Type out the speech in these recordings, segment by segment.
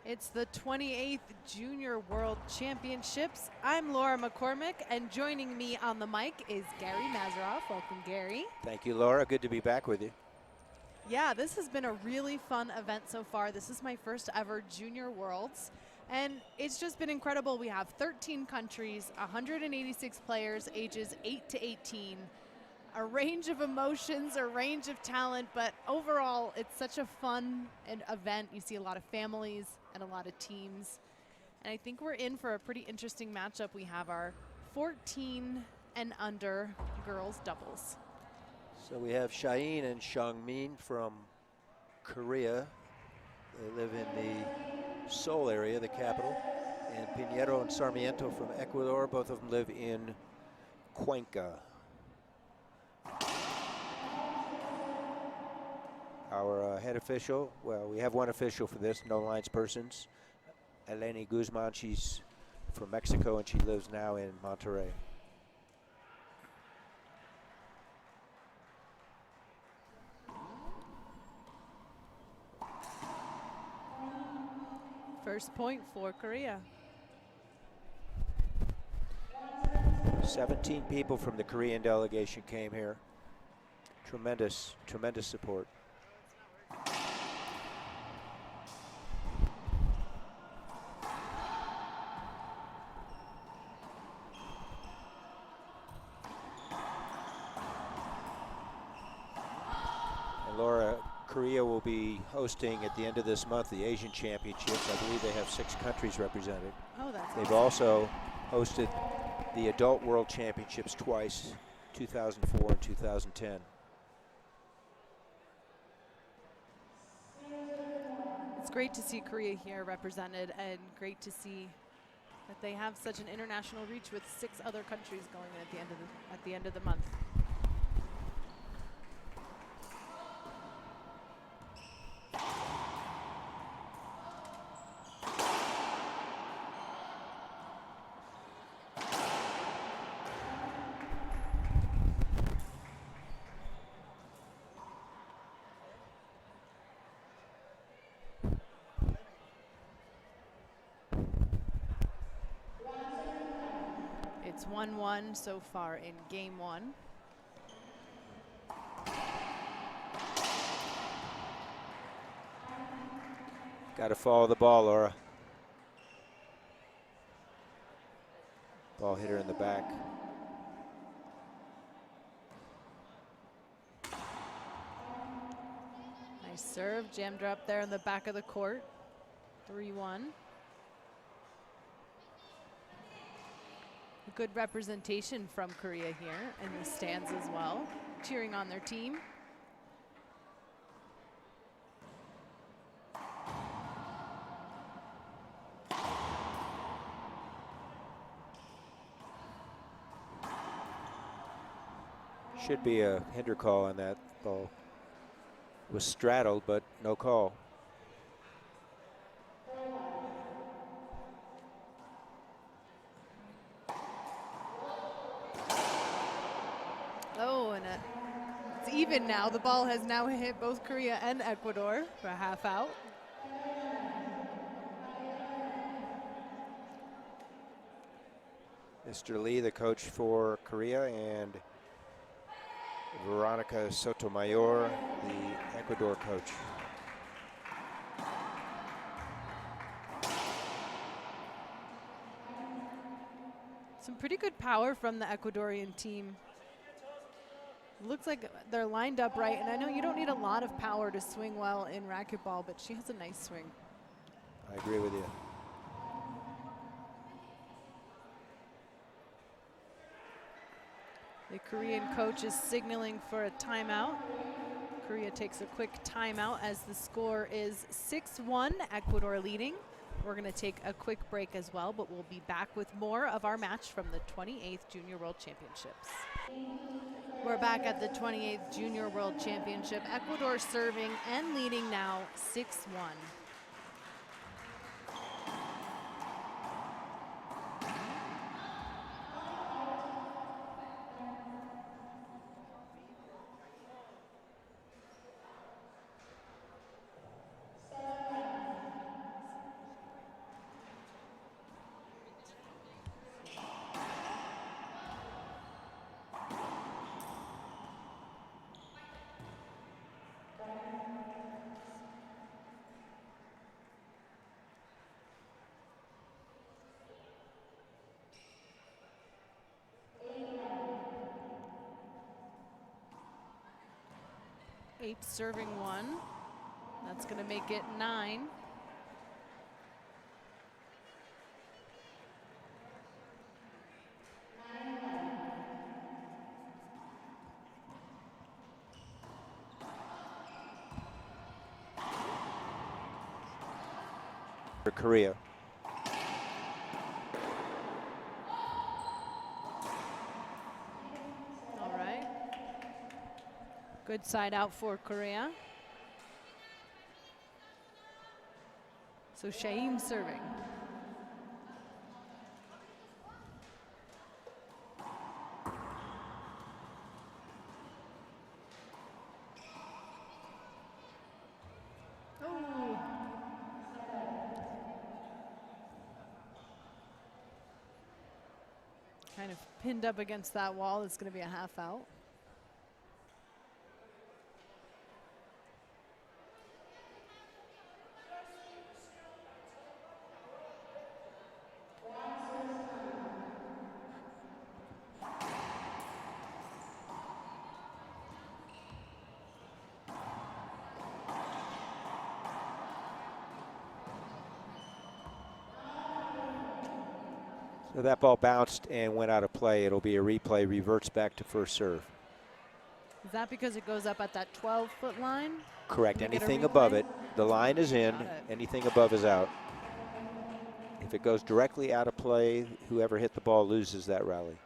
It's the 28th Junior World Championships. I'm Laura McCormick, and joining me on the mic is Gary Mazeroff. Welcome, Gary. Thank you, Laura. Good to be back with you. Yeah, this has been a really fun event so far. This is my first ever Junior Worlds, and it's just been incredible. We have 13 countries, 186 players, ages 8 to 18. A range of emotions, a range of talent, but overall, it's such a fun event. You see a lot of families and a lot of teams. And I think we're in for a pretty interesting matchup. We have our 14 and under girls doubles. So we have Shaheen and Shangmin from Korea. They live in the Seoul area, the capital. And Pinheiro and Sarmiento from Ecuador. Both of them live in Cuenca. Our head official, well, we have one official for this, no lines persons. Eleni Guzman, she's from Mexico and she lives now in Monterrey. First point for Korea. 17 people from the Korean delegation came here. Tremendous, tremendous support. And Laura, Korea will be hosting at the end of this month the Asian Championships. I believe they have 6 countries represented. Oh, that's They've awesome. also hosted the Adult World Championships twice, 2004 and 2010. It's great to see Korea here represented, and great to see that they have such an international reach with 6 other countries going in at the end of the month. It's 1-1 so far in game 1. Got to follow the ball, Laura. Ball hit her in the back. Nice serve, jammed her up there in the back of the court. 3-1. Good representation from Korea here in the stands as well, cheering on their team. Should be a hinder call on that ball. Was straddled, but no call. Oh, and it's even now. The ball has now hit both Korea and Ecuador for a half out. Mr. Lee, the coach for Korea, and Veronica Sotomayor, the Ecuador coach. Some pretty good power from the Ecuadorian team. Looks like they're lined up right, and I know you don't need a lot of power to swing well in racquetball, but she has a nice swing. I agree with you. The Korean coach is signaling for a timeout. Korea takes a quick timeout as the score is 6-1, Ecuador leading. We're going to take a quick break as well, but we'll be back with more of our match from the 28th Junior World Championships. We're back at the 28th Junior World Championship. Ecuador serving and leading now 6-1. 8 serving 1. That's going to make it 9. For Korea. All right. Good side out for Korea. So Shaim serving. Oh. Kind of pinned up against that wall. It's going to be a half out. So that ball bounced and went out of play. It'll be a replay, reverts back to first serve. Is that because it goes up at that 12-foot line? Correct. Anything above it, the line is in. Anything above is out. If it goes directly out of play, whoever hit the ball loses that rally.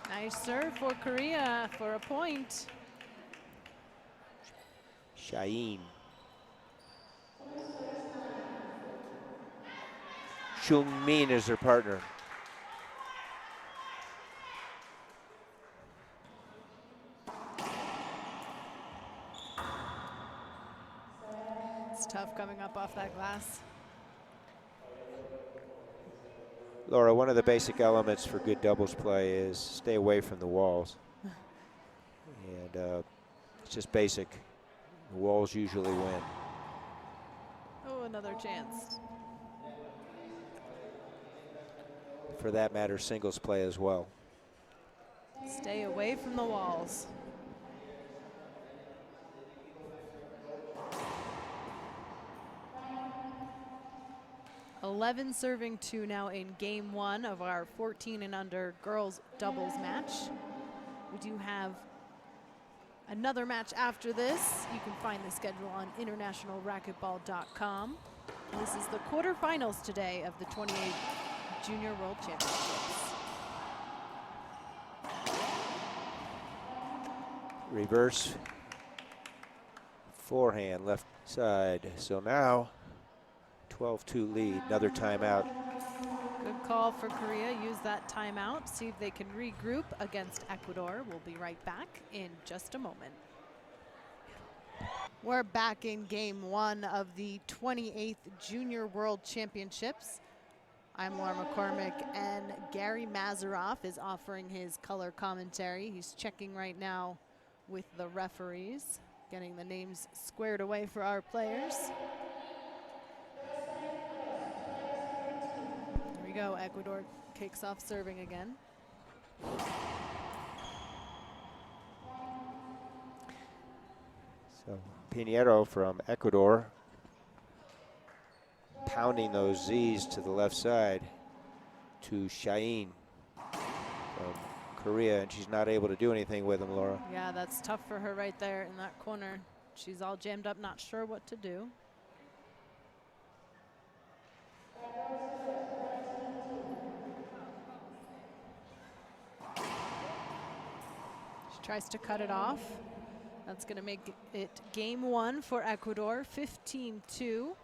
Nice serve for Korea for a point. Shain. Chung Min is their partner. It's tough coming up off that glass. Laura, one of the basic elements for good doubles play is stay away from the walls. And it's just basic. The walls usually win. Oh, another chance. For that matter, singles play as well. Stay away from the walls. (11 serving 2) now in game 1 of our 14 and under girls doubles match. We do have another match after this. You can find the schedule on internationalracquetball.com. This is the quarterfinals today of the 28th Junior World Championships. Reverse forehand, left side. So now 12-2 lead, another timeout. Good call for Korea. Use that timeout. See if they can regroup against Ecuador. We'll be right back in just a moment. We're back in game 1 of the 28th Junior World Championships. I'm Laura McCormick, and Gary Mazeroff is offering his color commentary. He's checking right now with the referees, getting the names squared away for our players. Here we go. Ecuador kicks off serving again. So Pinheiro from Ecuador pounding those Z's to the left side to Shain from Korea, and she's not able to do anything with him, Laura. Yeah, that's tough for her right there in that corner. She's all jammed up, not sure what to do. She tries to cut it off. That's going to make it game 1 for Ecuador, 15-2.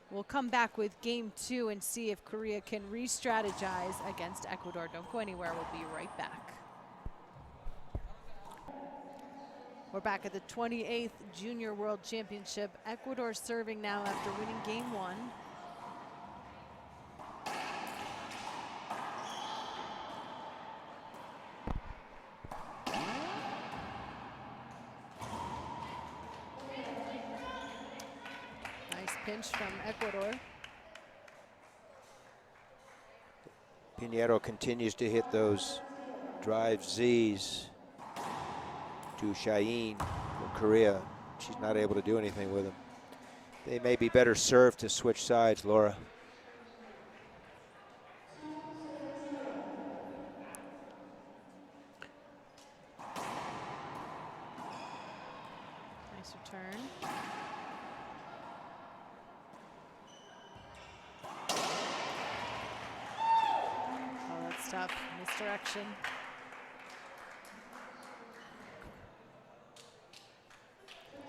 We'll come back with game 2 and see if Korea can re-strategize against Ecuador. Don't go anywhere. We'll be right back. We're back at the 28th Junior World Championship. Ecuador serving now after winning game 1. Nice pinch from Ecuador. Pinheiro continues to hit those drive Z's to Cheyenne from Korea. She's not able to do anything with him. They may be better served to switch sides, Laura. Nice return. Oh, that's tough. Misdirection.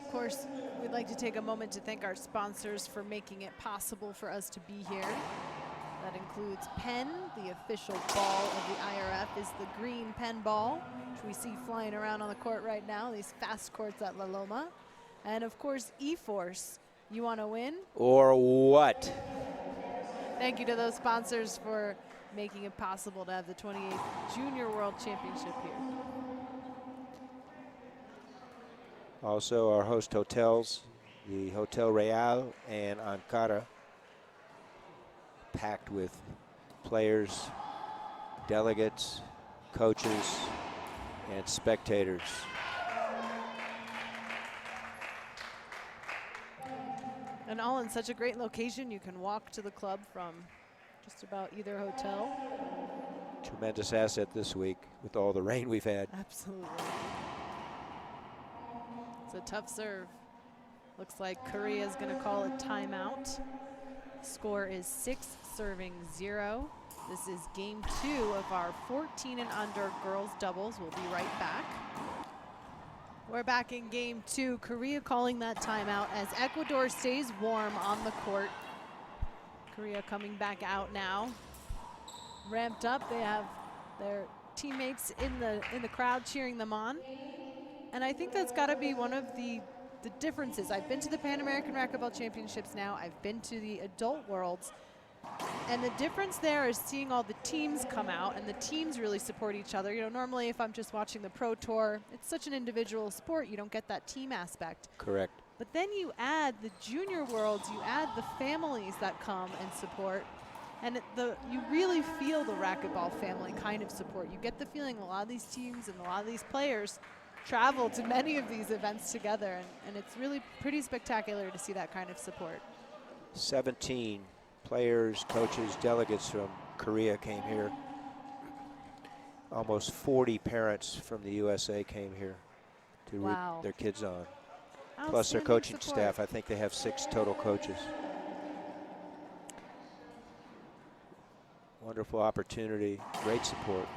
Of course, we'd like to take a moment to thank our sponsors for making it possible for us to be here. That includes Penn, the official ball of the IRF is the green Penn ball, which we see flying around on the court right now, these fast courts at La Loma. And of course, E-Force. You want to win? Or what? Thank you to those sponsors for making it possible to have the 28th Junior World Championship here. Also our host hotels, the Hotel Real and Ankara, packed with players, delegates, coaches, and spectators. And all in such a great location, you can walk to the club from just about either hotel. Tremendous asset this week with all the rain we've had. Absolutely. It's a tough serve. Looks like Korea's going to call a timeout. Score is 6-0. This is game 2 of our 14 and under girls doubles. We'll be right back. We're back in game 2. Korea calling that timeout as Ecuador stays warm on the court. Korea coming back out now. Ramped up. They have their teammates in the crowd cheering them on. And I think that's got to be one of the differences. I've been to the Pan American Racquetball Championships now. I've been to the Adult Worlds. And the difference there is seeing all the teams come out and the teams really support each other. You know, normally if I'm just watching the Pro Tour, it's such an individual sport, you don't get that team aspect. Correct. But then you add the Junior Worlds, you add the families that come and support, and you really feel the racquetball family kind of support. You get the feeling a lot of these teams and a lot of these players travel to many of these events together, and it's really pretty spectacular to see that kind of support. 17 players, coaches, delegates from Korea came here. Almost 40 parents from the USA came here to root their kids on. Plus their coaching staff. I think they have 6 total coaches. Wonderful opportunity, great support.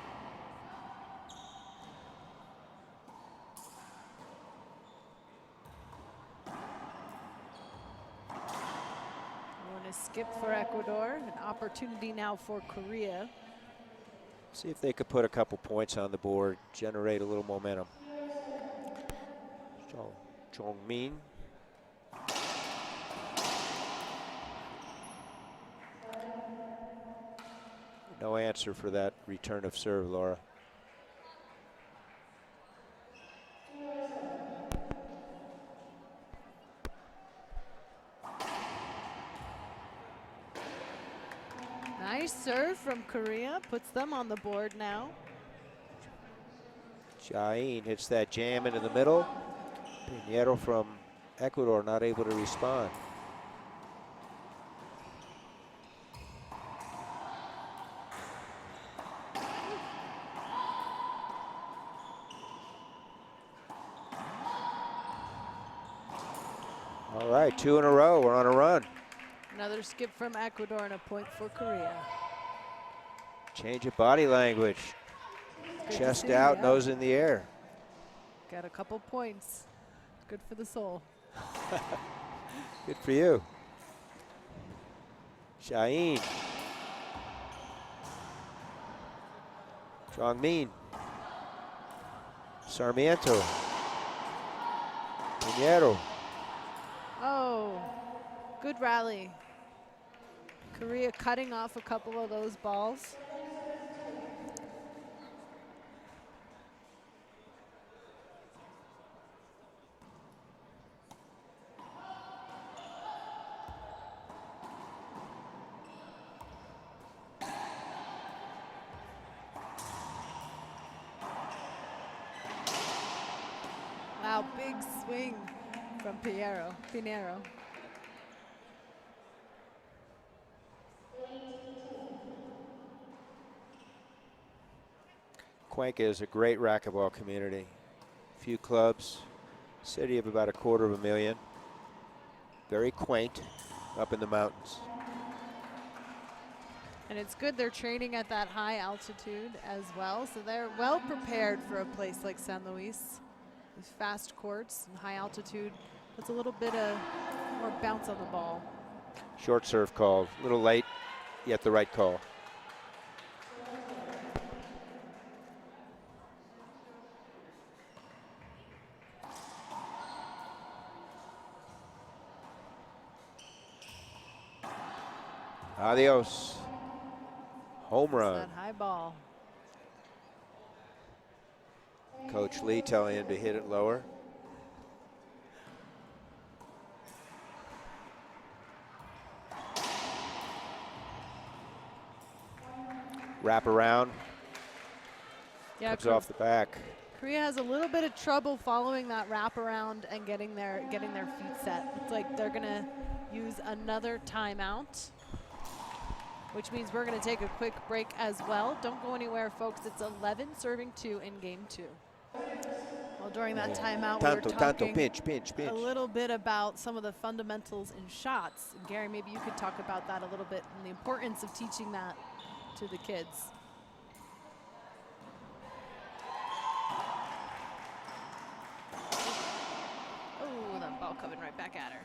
Skip for Ecuador, an opportunity now for Korea. See if they could put a couple points on the board, generate a little momentum. Jong-min. No answer for that return of serve, Laura. Nice serve from Korea, puts them on the board now. Cheyenne hits that jam into the middle. Pinheiro from Ecuador not able to respond. All right, 2 in a row, we're on a run. Another skip from Ecuador and a point for Korea. Change of body language. Chest out, nose in the air. Got a couple points. Good for the soul. Good for you. Cheyenne. Jong-min. Sarmiento. Pinheiro. Oh, good rally. Korea cutting off a couple of those balls. Wow, big swing from Pinheiro. Cuenca is a great racquetball community. Few clubs, city of about 250,000. Very quaint up in the mountains. And it's good they're training at that high altitude as well, so they're well prepared for a place like San Luis. These fast courts and high altitude puts a little bit of more bounce on the ball. Short serve called, a little late, yet the right call. Adios. Home run. That high ball. Coach Lee telling him to hit it lower. Wrap around. Yeah, comes off the back. Korea has a little bit of trouble following that wraparound and getting their feet set. It's like they're gonna use another timeout, which means we're gonna take a quick break as well. Don't go anywhere, folks. It's 11-2 in game 2. Well, during that timeout, we were talking pinch. a little bit about some of the fundamentals in shots. Gary, maybe you could talk about that a little bit and the importance of teaching that to the kids. Oh, that ball coming right back at her.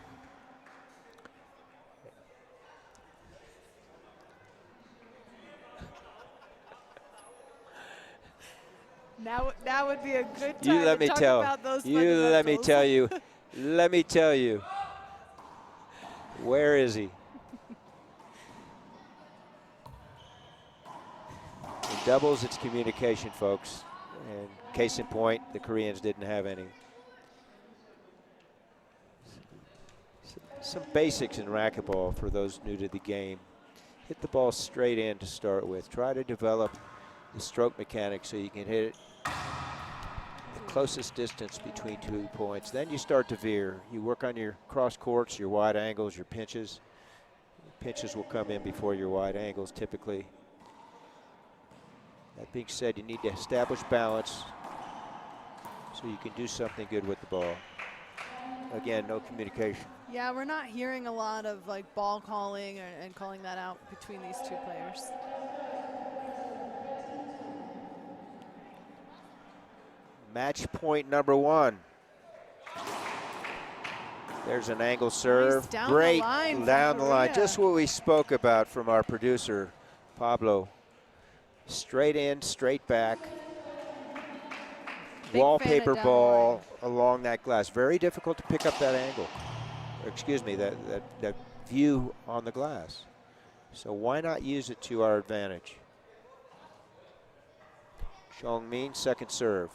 Now would be a good time to talk about those fundamentals. Let me tell you. Where is he? In doubles, it's communication, folks. And case in point, the Koreans didn't have any. Some basics in racquetball for those new to the game. Hit the ball straight in to start with. Try to develop the stroke mechanics so you can hit it the closest distance between 2 points. Then you start to veer. You work on your cross courts, your wide angles, your pinches. Pinches will come in before your wide angles typically. That being said, you need to establish balance so you can do something good with the ball. Again, no communication. Yeah, we're not hearing a lot of like ball calling and calling that out between these two players. Match point number 1. There's an angle serve. Nice Great down the line. Just what we spoke about from our producer, Pablo. Straight in, straight back. Big Wallpaper fan of ball along that glass. Very difficult to pick up that angle. Or excuse me, that view on the glass. So why not use it to our advantage? Xiongmin, second serve.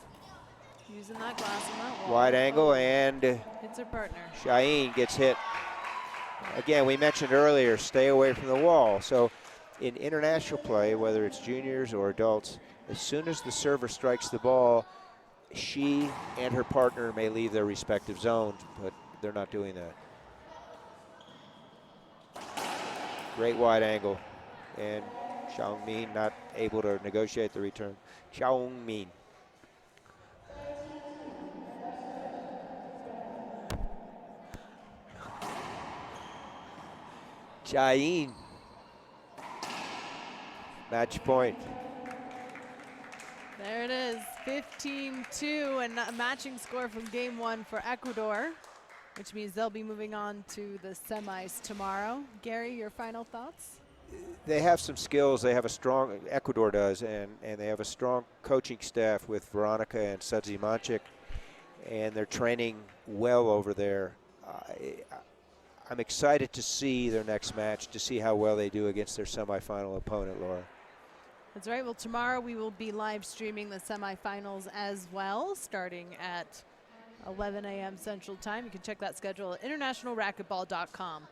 Using that glass on that wall. Wide angle and hits her partner. Shaheen gets hit. Again, we mentioned earlier, stay away from the wall. So in international play, whether it's juniors or adults, as soon as the server strikes the ball, she and her partner may leave their respective zones, but they're not doing that. Great wide angle. And Xiongmin not able to negotiate the return. Xiongmin. Shaheen. Match point. There it is, 15-2, and a matching score from game 1 for Ecuador, which means they'll be moving on to the semis tomorrow. Gary, your final thoughts? They have some skills. They have a strong, Ecuador does, and they have a strong coaching staff with Veronica and Sudzi Manchik, and they're training well over there. I'm excited to see their next match, to see how well they do against their semifinal opponent, Laura. That's right. Well, tomorrow we will be live streaming the semifinals as well, starting at 11 a.m. Central Time. You can check that schedule at internationalracquetball.com.